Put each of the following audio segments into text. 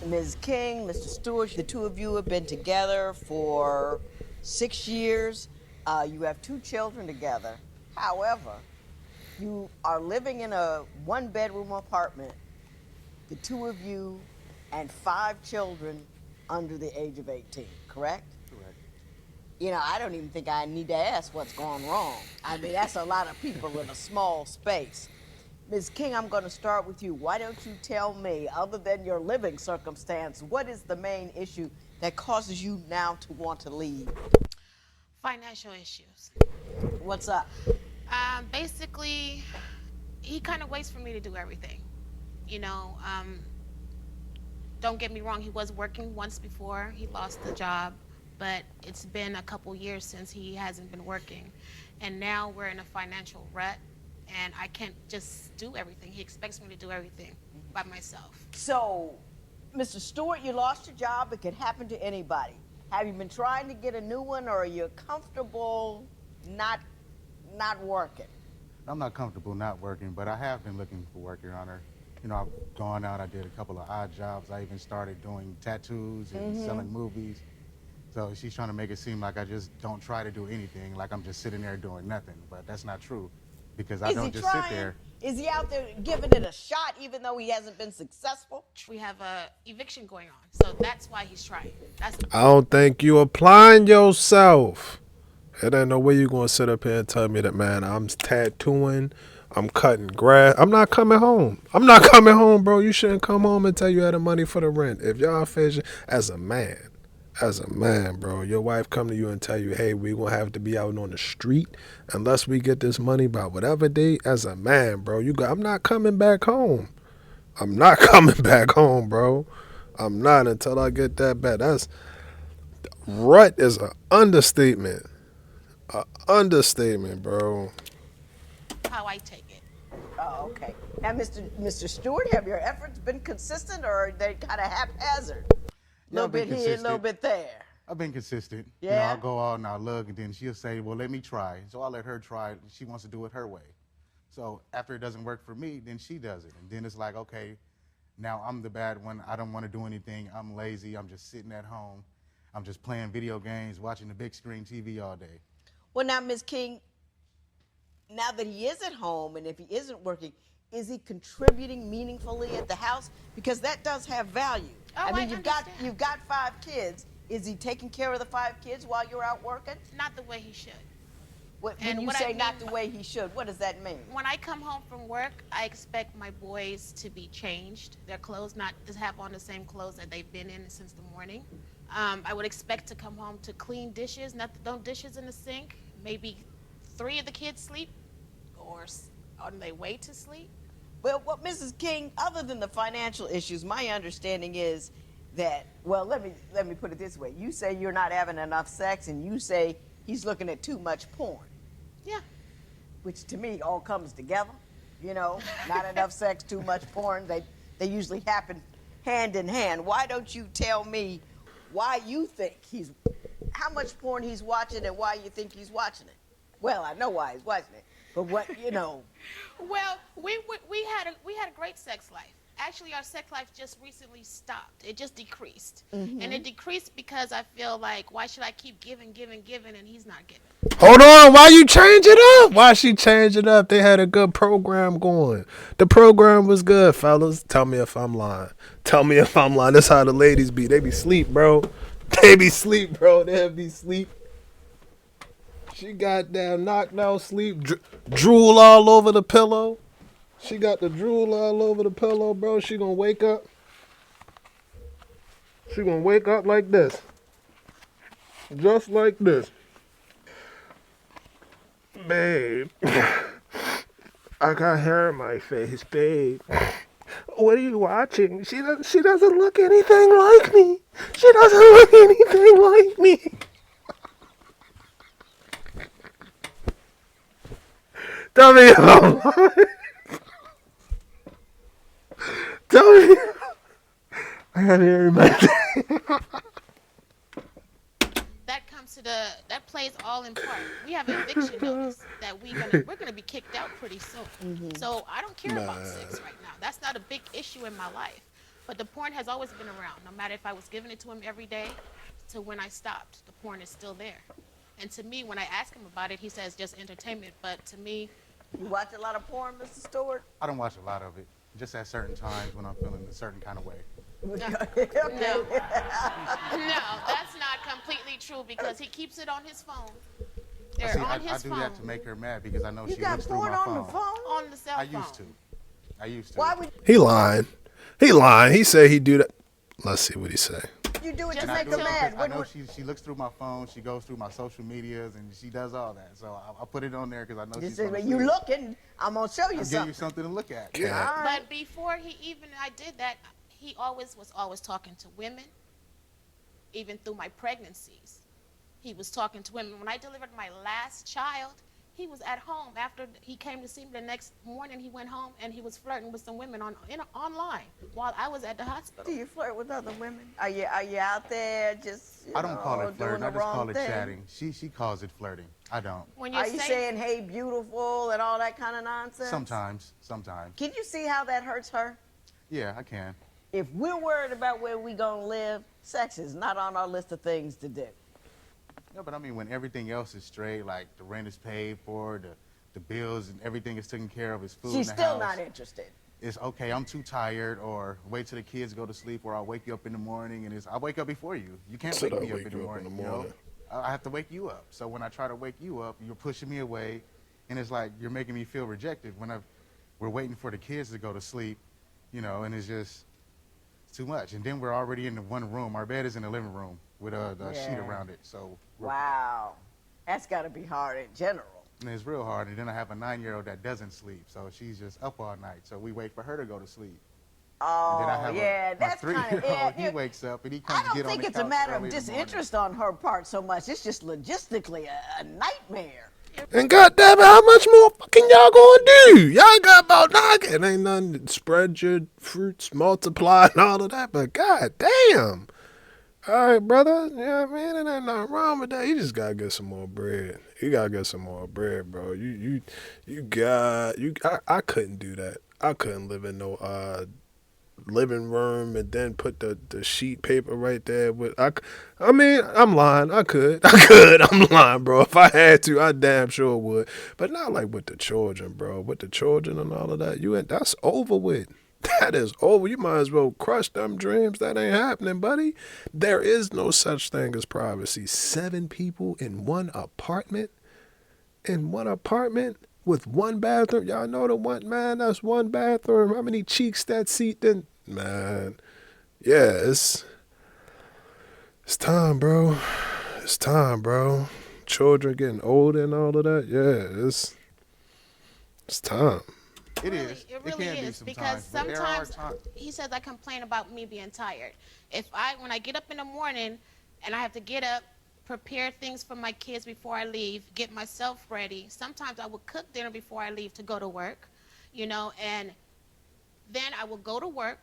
Ms. King, Mr. Stewart, the two of you have been together for 6 years. You have two children together. However, you are living in a one-bedroom apartment, the two of you, and five children under the age of 18, correct? Correct. I don't even think I need to ask what's gone wrong. I mean, that's a lot of people in a small space. Ms. King, I'm going to start with you. Why don't you tell me, other than your living circumstance, what is the main issue that causes you now to want to leave? Financial issues. What's up? Basically, he kind of waits for me to do everything. You know, don't get me wrong, he was working once before he lost the job, but it's been a couple years since he hasn't been working. And now we're in a financial rut, and I can't just do everything. He expects me to do everything by myself. So, Mr. Stewart, you lost your job. It could happen to anybody. Have you been trying to get a new one, or are you comfortable not working? I'm not comfortable not working, but I have been looking for work, Your Honor. I've gone out, I did a couple of odd jobs. I even started doing tattoos and selling movies. So she's trying to make it seem like I just don't try to do anything, like I'm just sitting there doing nothing. But that's not true, because I Is he don't just trying? sit there. Is he out there giving it a shot, even though he hasn't been successful? We have a eviction going on, so that's why he's trying. I don't think you applying yourself. It ain't no way you gonna sit up here and tell me that, man, I'm tattooing, I'm cutting grass. I'm not coming home. I'm not coming home, bro. You shouldn't come home until you had the money for the rent. If y'all fishing as a man, bro, your wife come to you and tell you, hey, we gonna have to be out on the street unless we get this money by whatever date. As a man, bro, I'm not coming back home. I'm not coming back home, bro. I'm not until I get that back. That's rut is an understatement. Understatement, bro. How I take it. Oh, okay. Now, Mr. Stewart, have your efforts been consistent, or are they kind of haphazard? A Yeah, little I've been bit here, a little consistent. bit there. I've been consistent. Yeah? I'll go out and I'll look, and then she'll say, well, let me try. So I'll let her try. She wants to do it her way. So after it doesn't work for me, then she does it. And then it's like, okay, now I'm the bad one. I don't want to do anything. I'm lazy. I'm just sitting at home. I'm just playing video games, watching the big screen TV all day. Well, now, Ms. King, now that he is at home and if he isn't working, is he contributing meaningfully at the house? Because that does have value. Oh, I mean, I you've got five kids. Is he taking care of the five kids while you're out working? Not the way he should. When And you what I say mean not the way he should, what does that mean? When I come home from work, I expect my boys to be changed, their clothes not to have on the same clothes that they've been in since the morning. I would expect to come home to clean dishes, don't dishes in the sink. Maybe 3 of the kids sleep or on their way to sleep. Well, Mrs. King, other than the financial issues, my understanding is that, well, let me put it this way. You say you're not having enough sex, and you say he's looking at too much porn. Yeah. Which to me all comes together, not enough sex, too much porn. They usually happen hand in hand. Why don't you tell me why you think how much porn he's watching and why you think he's watching it? Well, I know why he's watching it, but Well, we had a great sex life. Actually, our sex life just recently stopped. It just decreased. And it decreased because I feel like, why should I keep giving, and he's not giving? Hold on, why you change it up? Why she change it up? They had a good program going. The program was good, fellas. Tell me if I'm lying. Tell me if I'm lying. That's how the ladies be. They be sleep, bro. They be sleep, bro. They be sleep. She got down, knocked out sleep, drool all over the pillow. She got the drool all over the pillow, bro. She gonna wake up. She gonna wake up like this. Just like this. Babe. I got hair in my face, babe. What are you watching? She doesn't look anything like me. She doesn't look anything like me. Tell me if I'm lying. Tell me. I got hair in my face. That plays all in part. We have an eviction notice that we're gonna be kicked out pretty soon. So I don't care about sex right now. That's not a big issue in my life. But the porn has always been around, no matter if I was giving it to him every day to when I stopped. The porn is still there. And to me, when I ask him about it, he says just entertainment. But to me, You watch a lot of porn, Mr. Stewart? I don't watch a lot of it, just at certain times when I'm feeling a certain kind of way. Okay. no, that's not completely true because he keeps it on his phone. They're See, on I his do phone. that to make her mad because I know You she got looks through porn my on phone. the phone? On the cell I phone. used to. Why would He lying. He lying. He said he do that. Let's see what he say. you do it Just to I make do her it mad? because I know she looks through my phone, she goes through my social medias, and she does all that. So I put it on there because I know You she's say, gonna when see you it. looking, I'm gonna show you I'll give something. you something to look at. Yeah. Yeah. All right. But before I did that, he was always talking to women, even through my pregnancies. He was talking to women. When I delivered my last child, he was at home. After he came to see me the next morning, he went home and he was flirting with some women online while I was at the hospital. Do you flirt with other women? Are you out there just I don't call it flirting. doing the I just call wrong it thing? chatting. She calls it flirting. I don't. When Are you saying hey beautiful and all that kind of nonsense? Sometimes. Can you see how that hurts her? Yeah, I can. If we're worried about where we gonna live, sex is not on our list of things to do. No, but I mean, when everything else is straight, like the rent is paid for, the bills and everything is taken care of, is food She's in the still house. not interested. It's okay, I'm too tired, or wait till the kids go to sleep, or I'll wake you up in the morning, and I wake up before you. You can't Said wake I'll me up wake in the you up morning. in the You know? morning. I have to wake you up. So when I try to wake you up, you're pushing me away, and it's like you're making me feel rejected when we're waiting for the kids to go to sleep, and it's just too much. And then we're already in the one room. Our bed is in the living room with the sheet Yeah. around it. So Wow, that's got to be hard in general. and it's real hard. And then I have a 9-year-old that doesn't sleep, so she's just up all night. So we wait for her to go to sleep. Oh, And then I have yeah, my that's kind of 3-year-old. He wakes up and he comes I don't get on think the it's a couch matter of early in the morning. disinterest on her part so much. It's just logistically a nightmare. And goddamn it, how much more fucking y'all gonna do? Y'all got about it ain't nothing to spread your fruits, multiply, and all of that. But goddamn, all right, brother. You know what I mean? It ain't nothing wrong with that. You just gotta get some more bread. You gotta get some more bread, bro. I couldn't do that. I couldn't live in no living room and then put the sheet paper right there with I mean, I'm lying. I could. I'm lying, bro. If I had to, I damn sure would. But not like with the children, bro. With the children and all of that. That's over with. That is over. You might as well crush them dreams. That ain't happening, buddy. There is no such thing as privacy. 7 people in one apartment? In one apartment? With one bathroom? Y'all know the one, man, that's one bathroom. How many cheeks that seat then? Man, yeah, it's time, bro. It's time, bro. Children getting older and all of that. Yeah, it's time. It is. It really can is be because but there are sometimes times. he says I complain about me being tired. When I get up in the morning and I have to get up, prepare things for my kids before I leave, get myself ready. Sometimes I will cook dinner before I leave to go to work, and then I will go to work.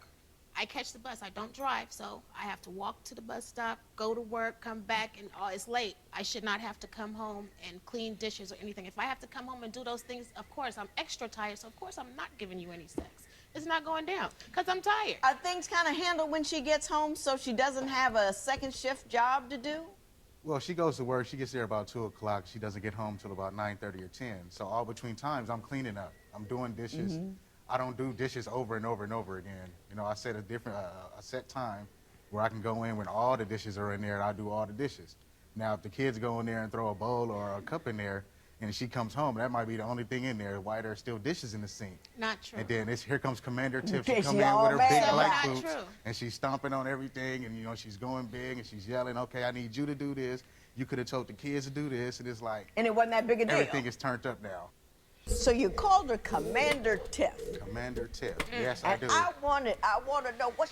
I catch the bus. I don't drive, so I have to walk to the bus stop, go to work, come back, and it's late. I should not have to come home and clean dishes or anything. If I have to come home and do those things, of course, I'm extra tired, so of course I'm not giving you any sex. It's not going down because I'm tired. Are things kind of handled when she gets home so she doesn't have a second shift job to do? Well, she goes to work. She gets there about 2 o'clock. She doesn't get home till about 9:30 or 10. So all between times, I'm cleaning up. I'm doing dishes. Mm-hmm. I don't do dishes over and over and over again. I set a set time where I can go in when all the dishes are in there, and I do all the dishes. Now, if the kids go in there and throw a bowl or a cup in there, and she comes home, that might be the only thing in there. Why there's still dishes in the sink? Not true. And then here comes Commander Tiff. Okay, She come she in all with her mad big about black it. boots, Not true. and she's stomping on everything, and she's going big, and she's yelling, "Okay, I need you to do this. You could have told the kids to do this." And it's like And it wasn't that big a deal. everything is turned up now. So you called her Commander Tiff. Commander Tiff. Yes, I And do. I want to know what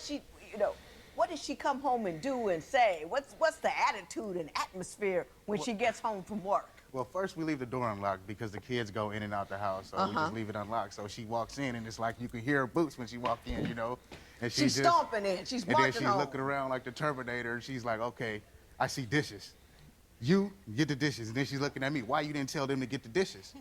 what does she come home and do and say? What's the attitude and atmosphere when she gets home from work? Well, first we leave the door unlocked because the kids go in and out the house, so we just leave it unlocked. So she walks in, and it's like you can hear her boots when she walks in, And She's stomping in. She's and then marching she's home. looking around like the Terminator, and she's like, "Okay, I see dishes. You get the dishes." And then she's looking at me. "Why you didn't tell them to get the dishes?"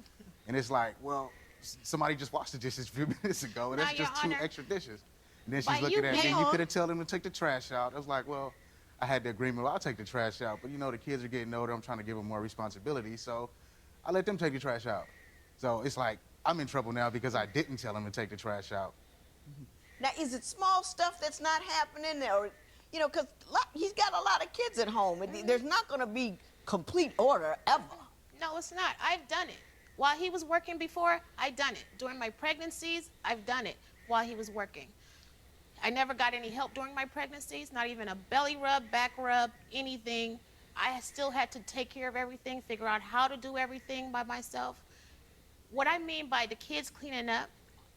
And it's like, well, somebody just washed the dishes a few minutes ago, and Now, that's Your just 2 Honor. extra dishes. And then By she's you looking at me, being- you could have told him to take the trash out. I was like, well, I had the agreement, well, I'll take the trash out. But, the kids are getting older. I'm trying to give them more responsibility. So I let them take the trash out. So it's like I'm in trouble now because I didn't tell him to take the trash out. Now, is it small stuff that's not happening, or because he's got a lot of kids at home, and there's not going to be complete order ever. No, it's not. I've done it. While he was working before, I've done it. During my pregnancies, I've done it while he was working. I never got any help during my pregnancies, not even a belly rub, back rub, anything. I still had to take care of everything, figure out how to do everything by myself. What I mean by the kids cleaning up,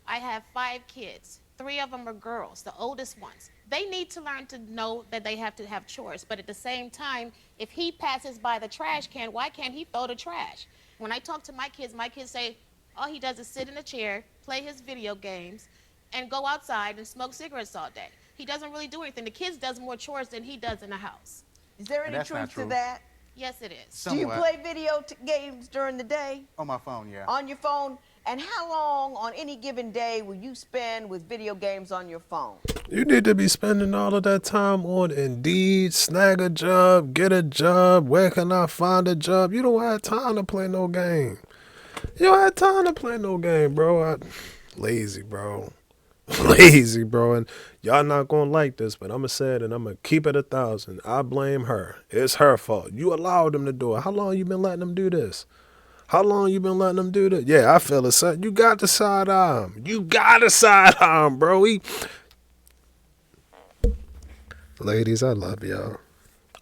I have 5 kids. 3 of them are girls, the oldest ones. They need to learn to know that they have to have chores. But at the same time, if he passes by the trash can, why can't he throw the trash? When I talk to my kids say, all he does is sit in a chair, play his video games, and go outside and smoke cigarettes all day. He doesn't really do anything. The kids does more chores than he does in the house. Is there And any that's not truth to true. that? Yes, it is. Do you Somewhat. play video games during the day? On my phone, yeah. On your phone? And how long on any given day will you spend with video games on your phone? You need to be spending all of that time on Indeed, snag a job, get a job, where can I find a job? You don't have time to play no game. You don't have time to play no game, bro. Lazy, bro. Lazy, bro. And y'all not gonna like this, but I'ma say it and I'ma keep it 1,000. I blame her. It's her fault. You allowed them to do it. How long you been letting them do this? How long you been letting them do this? Yeah, I feel it. You got the side arm. You got a side arm, bro. Ladies, I love y'all.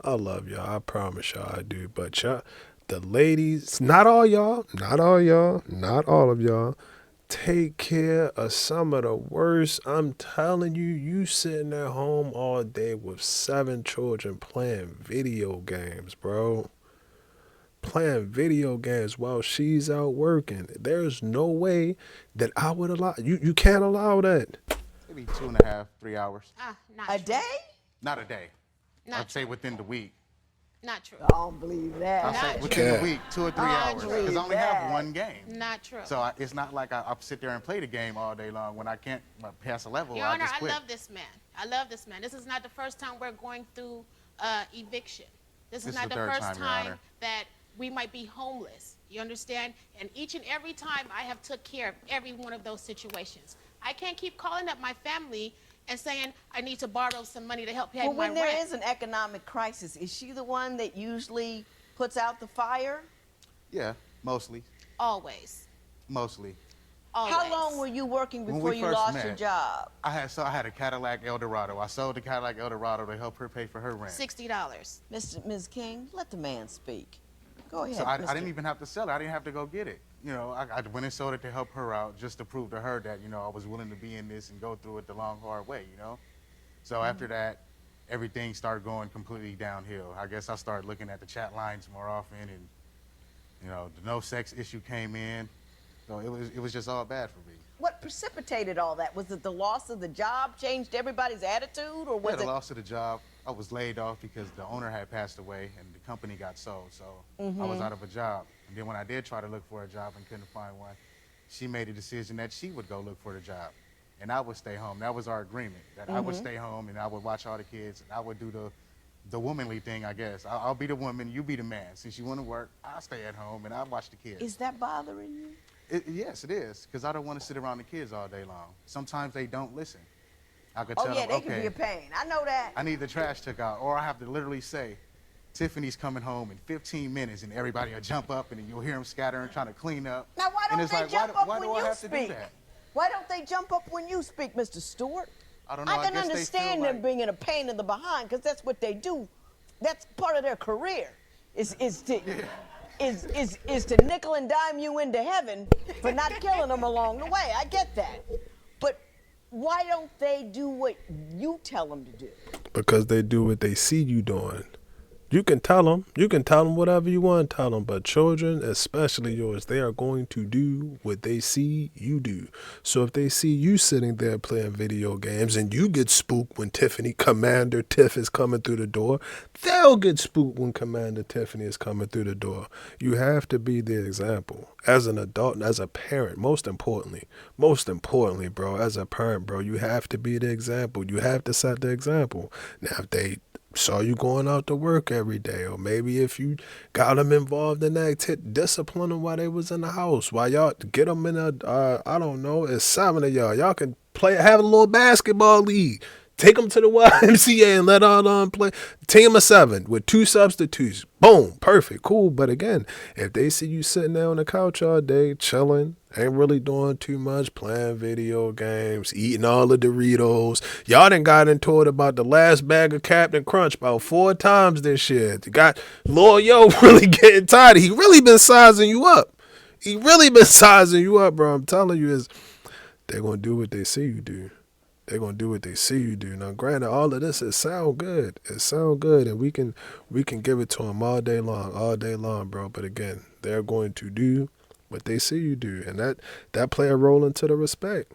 I love y'all. I promise y'all I do. But y'all, the ladies, not all y'all, not all y'all, not all of y'all, take care of some of the worst. I'm telling you, you sitting at home all day with 7 children playing video games, bro. Playing video games while she's out working. There's no way that I would allow you. You can't allow that. Maybe 2.5, 3 hours. Not A true. day? Not a day. Not I'd say within the week. Not true. I don't believe that. I'd say Not within true. the week, 2 or 3 I hours. believe Because I only that. have one game. Not true. So it's not like I sit there and play the game all day long. When I can't pass a level, Your I Honor, just I quit. love this man. I love this man. This is not the first time we're going through eviction. This is This is not the the third first time, Your time Honor. that we might be homeless. You understand? And each and every time I have took care of every one of those situations. I can't keep calling up my family and saying I need to borrow some money to help pay Well, my when there rent. is an economic crisis, is she the one that usually puts out the fire? Yeah, mostly. Always. Mostly. Always. How long were you working When before we you first lost your met, job? I had a Cadillac Eldorado. I sold the Cadillac Eldorado to help her pay for her rent. $60. Ms. King, let the man speak. Go ahead, So I Mr. didn't even have to sell it. I didn't have to go get it. I went and sold it to help her out, just to prove to her that, I was willing to be in this and go through it the long, hard way, So after that, everything started going completely downhill. I guess I started looking at the chat lines more often, and, the no sex issue came in. So it was just all bad for me. What precipitated all that? Was it the loss of the job changed everybody's attitude, or was Yeah, the it? loss of the job. I was laid off because the owner had passed away and the company got sold. So I was out of a job. And then when I did try to look for a job and couldn't find one, she made a decision that she would go look for the job. And I would stay home. That was our agreement, that I would stay home and I would watch all the kids. And I would do the womanly thing, I guess. I'll be the woman, you be the man. Since you want to work, I'll stay at home and I'll watch the kids. Is that bothering you? Yes, it is, because I don't want to sit around the kids all day long. Sometimes they don't listen. I could Oh tell yeah, them, they okay, can be a pain. I know that. I need the trash took out, or I have to literally say, Tiffany's coming home in 15 minutes, and everybody will jump up, and then you'll hear them scattering, trying to clean up. Now why And don't it's they like, jump why up do when I you have to do speak? that? Why don't they jump up when you speak, Mr. Stewart? I don't know. I can guess they understand feel them like, being a pain in the behind, because that's what they do. That's part of their career. Is to nickel and dime you into heaven for not killing them along the way. I get that. But why don't they do what you tell them to do? Because they do what they see you doing. You can tell them. You can tell them whatever you want to tell them. But children, especially yours, they are going to do what they see you do. So if they see you sitting there playing video games and you get spooked when Commander Tiff is coming through the door, they'll get spooked when Commander Tiffany is coming through the door. You have to be the example. As an adult and as a parent, most importantly, bro, as a parent, bro, you have to be the example. You have to set the example. Now, if they saw you going out to work every day, or maybe if you got them involved in that, discipline them while they was in the house, while y'all get them in I don't know, it's 7 of y'all can have a little basketball league. Take them to the YMCA and let all them play. Team of 7 with 2 substitutes. Boom. Perfect. Cool. But again, if they see you sitting there on the couch all day, chilling, ain't really doing too much, playing video games, eating all the Doritos. Y'all done got into it about the last bag of Captain Crunch about 4 times this year. You got Lil Yo really getting tired. He really been sizing you up. Bro. I'm telling you, they're going to do what they see you do. They're gonna do what they see you do. Now, granted, all of this, it sound good, and we can give it to them all day long, bro. But again, they're going to do what they see you do, and that play a role into the respect.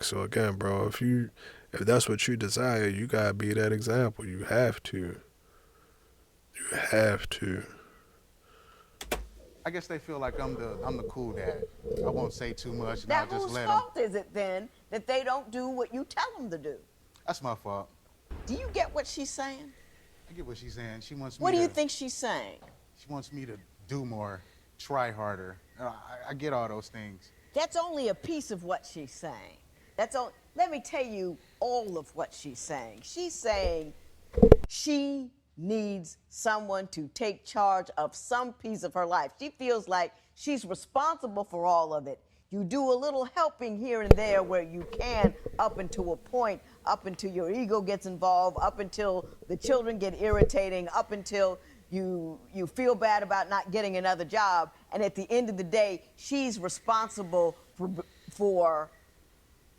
So again, bro, if that's what you desire, you gotta be that example. You have to. I guess they feel like I'm the cool dad. I won't say too much, and Now, I'll just whose let them. fault is it then that they don't do what you tell them to do? That's my fault. Do you get what she's saying? I get what she's saying. She wants me. What do you think she's saying? She wants me to do more, try harder. I get all those things. That's only a piece of what she's saying. Let me tell you all of what she's saying. She's saying she needs someone to take charge of some piece of her life. She feels like she's responsible for all of it. You do a little helping here and there where you can, up until a point, up until your ego gets involved, up until the children get irritating, up until you feel bad about not getting another job. And at the end of the day, she's responsible for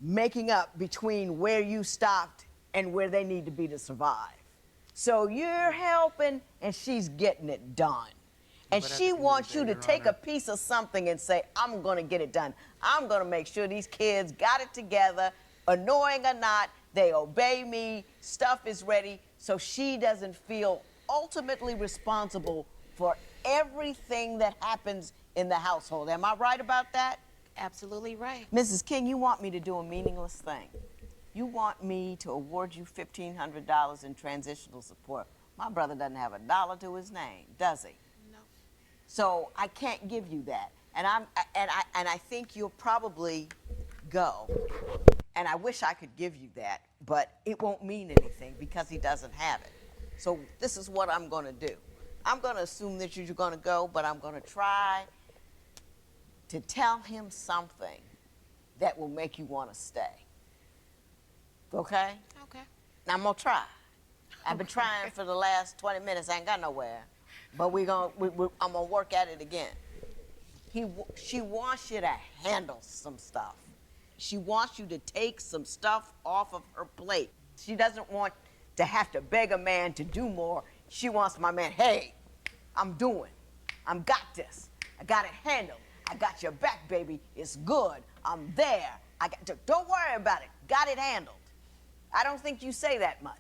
making up between where you stopped and where they need to be to survive. So you're helping, and she's getting it done. And she wants you to take a piece of something and say, I'm going to get it done. I'm going to make sure these kids got it together, annoying or not, they obey me, stuff is ready, so she doesn't feel ultimately responsible for everything that happens in the household. Am I right about that? Absolutely right. Mrs. King, you want me to do a meaningless thing. You want me to award you $1,500 in transitional support. My brother doesn't have a dollar to his name, does he? No. So I can't give you that. And I think you'll probably go. And I wish I could give you that, but it won't mean anything because he doesn't have it. So this is what I'm going to do. I'm going to assume that you're going to go, but I'm going to try to tell him something that will make you want to stay. Okay? Okay. Now I'm gonna try. I've been trying for the last 20 minutes. I ain't got nowhere, but I'm gonna work at it again. She wants you to handle some stuff. She wants you to take some stuff off of her plate. She doesn't want to have to beg a man to do more. She wants my man, hey, I'm got this. I got it handled. I got your back, baby. It's good. I'm there. Don't worry about it. Got it handled. I don't think you say that much.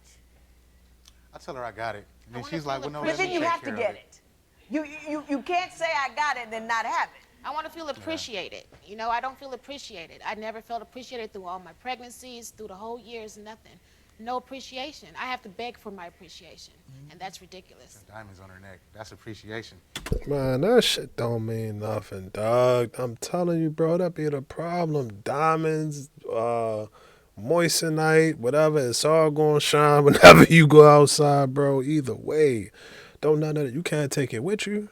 I tell her I got it, and then wanna she's like, feel "Well, no, But let me then you take have to care of get it. You can't say I got it and then not have it. I want to feel appreciated. You know, I don't feel appreciated. I never felt appreciated through all my pregnancies, through the whole years, nothing. No appreciation. I have to beg for my appreciation, and that's ridiculous. Diamonds on her neck. That's appreciation. Man, that shit don't mean nothing, dog. I'm telling you, bro, that be the problem. Diamonds, moissanite, whatever, it's all gonna shine whenever you go outside, bro. Either way, don't none of it. You can't take it with you.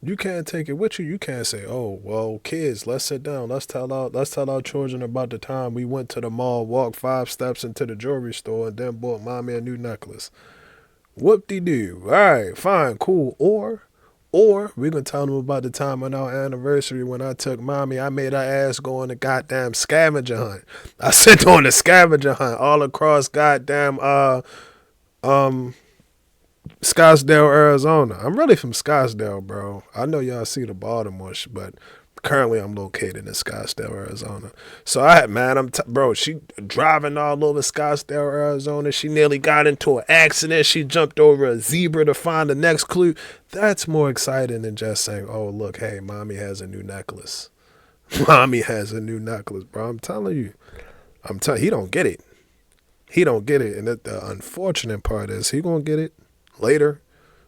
You can't take it with you. You can't say, "Oh, well, kids, let's sit down. Let's tell our children about the time we went to the mall, walked 5 steps into the jewelry store, and then bought mommy a new necklace." Whoop-de-doo. All right, fine, cool. Or we gonna tell them about the time on our anniversary when I took mommy. I made her ass go on a goddamn scavenger hunt. I sent her on a scavenger hunt all across goddamn Scottsdale, Arizona. I'm really from Scottsdale, bro. I know y'all see the Baltimore, but currently I'm located in Scottsdale, Arizona. So bro, she driving all over Scottsdale, Arizona. She nearly got into an accident. She jumped over a zebra to find the next clue. That's more exciting than just saying, oh, look, hey, mommy has a new necklace. Mommy has a new necklace, bro. I'm telling you. He don't get it. He don't get it. And the unfortunate part is he gonna get it later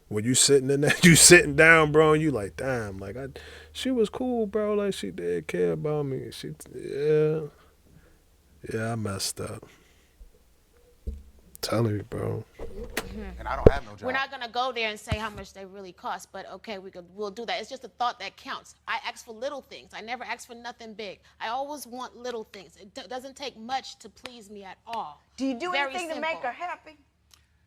when you sitting in there, you sitting down, bro, and you like, damn, like she was cool, bro. Like she did care about me. Yeah, I messed up. Telling you, bro. And I don't have no job. We're not gonna go there and say how much they really cost, but okay, we'll do that. It's just a thought that counts. I ask for little things. I never ask for nothing big. I always want little things. It doesn't take much to please me at all. Do you do Very anything to simple. make her happy?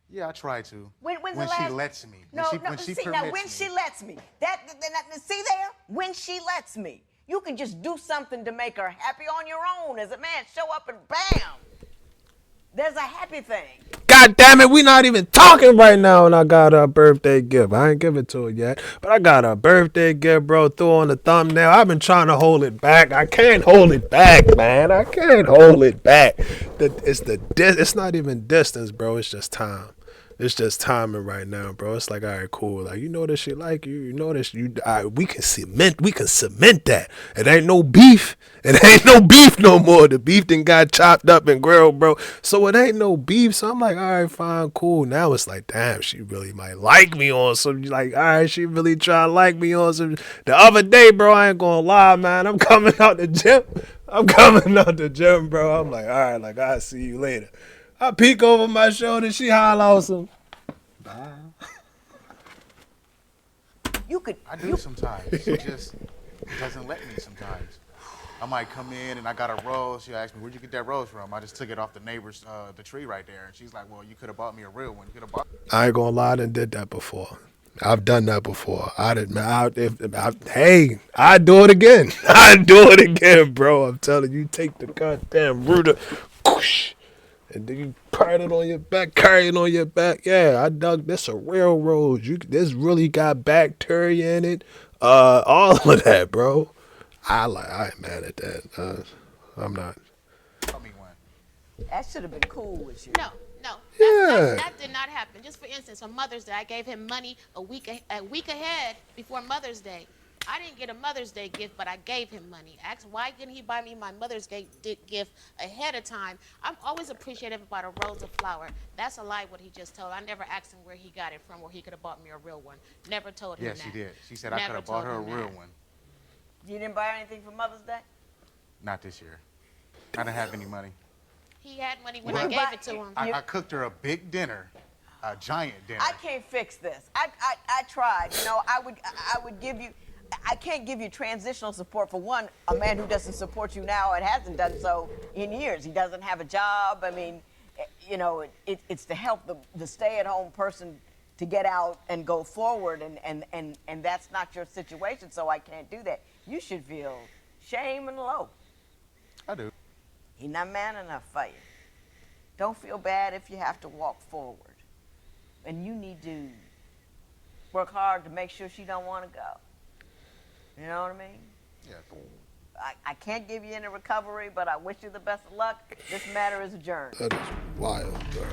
Yeah, I try to. When's when the she last... lets me. No, when she see, permits now when me. she lets me. See there? When she lets me. You can just do something to make her happy on your own as a man. Show up and bam. There's a happy thing. God damn it, we not even talking right now, and I got a birthday gift. I ain't give it to her yet, but I got a birthday gift, bro. Threw on the thumbnail. I've been trying to hold it back. I can't hold it back, man. I can't hold it back. It's not even distance, bro. It's just time. It's just timing right now, bro. It's like, all right, cool. Like, you know this shit like you. You know this. We can cement that. It ain't no beef. It ain't no beef no more. The beef done got chopped up and grilled, bro. So it ain't no beef. So I'm like, all right, fine, cool. Now it's like, damn, she really might like me on some. Like, all right, she really trying to like me on some. The other day, bro, I ain't gonna lie, man. I'm coming out the gym, bro. I'm like, all right, like, I'll see you later. I peek over my shoulder, she holler on some. Bye. I do sometimes. She just doesn't let me sometimes. I might come in and I got a rose. She'll ask me, where'd you get that rose from? I just took it off the neighbor's, the tree right there. And she's like, well, you could have bought me a real one. You could have bought. I ain't gonna lie, I done did that before. I've done that before. I'd do it again. I'd do it again, bro. I'm telling you, take the goddamn rooter, whoosh, and then you carry it on your back. Yeah, I dug this a real rose. This really got bacteria in it. All of that, bro. I ain't mad at that. I'm not. Tell me one. That should have been cool with you. No. Yeah. That did not happen. Just for instance, on Mother's Day, I gave him money a week ahead before Mother's Day. I didn't get a Mother's Day gift, but I gave him money. Asked why didn't he buy me my Mother's Day gift ahead of time? I'm always appreciative about a rose of flower. That's a lie what he just told. I never asked him where he got it from, where he could have bought me a real one. Never told him that. Yes, she did. She said I could have bought her a real one. You didn't buy anything for Mother's Day? Not this year. I didn't have any money. He had money when I gave it to him. I cooked her a big dinner, a giant dinner. I can't fix this. I tried. You know, I would give you. I can't give you transitional support for one, a man who doesn't support you now and hasn't done so in years. He doesn't have a job. I mean, you know, it's to help the stay-at-home person to get out and go forward, and that's not your situation, so I can't do that. You should feel shame and low. I do. He's not man enough for you. Don't feel bad if you have to walk forward. And you need to work hard to make sure she don't want to go. You know what I mean? Yeah. I can't give you any recovery, but I wish you the best of luck. This matter is adjourned. That is wild, bro.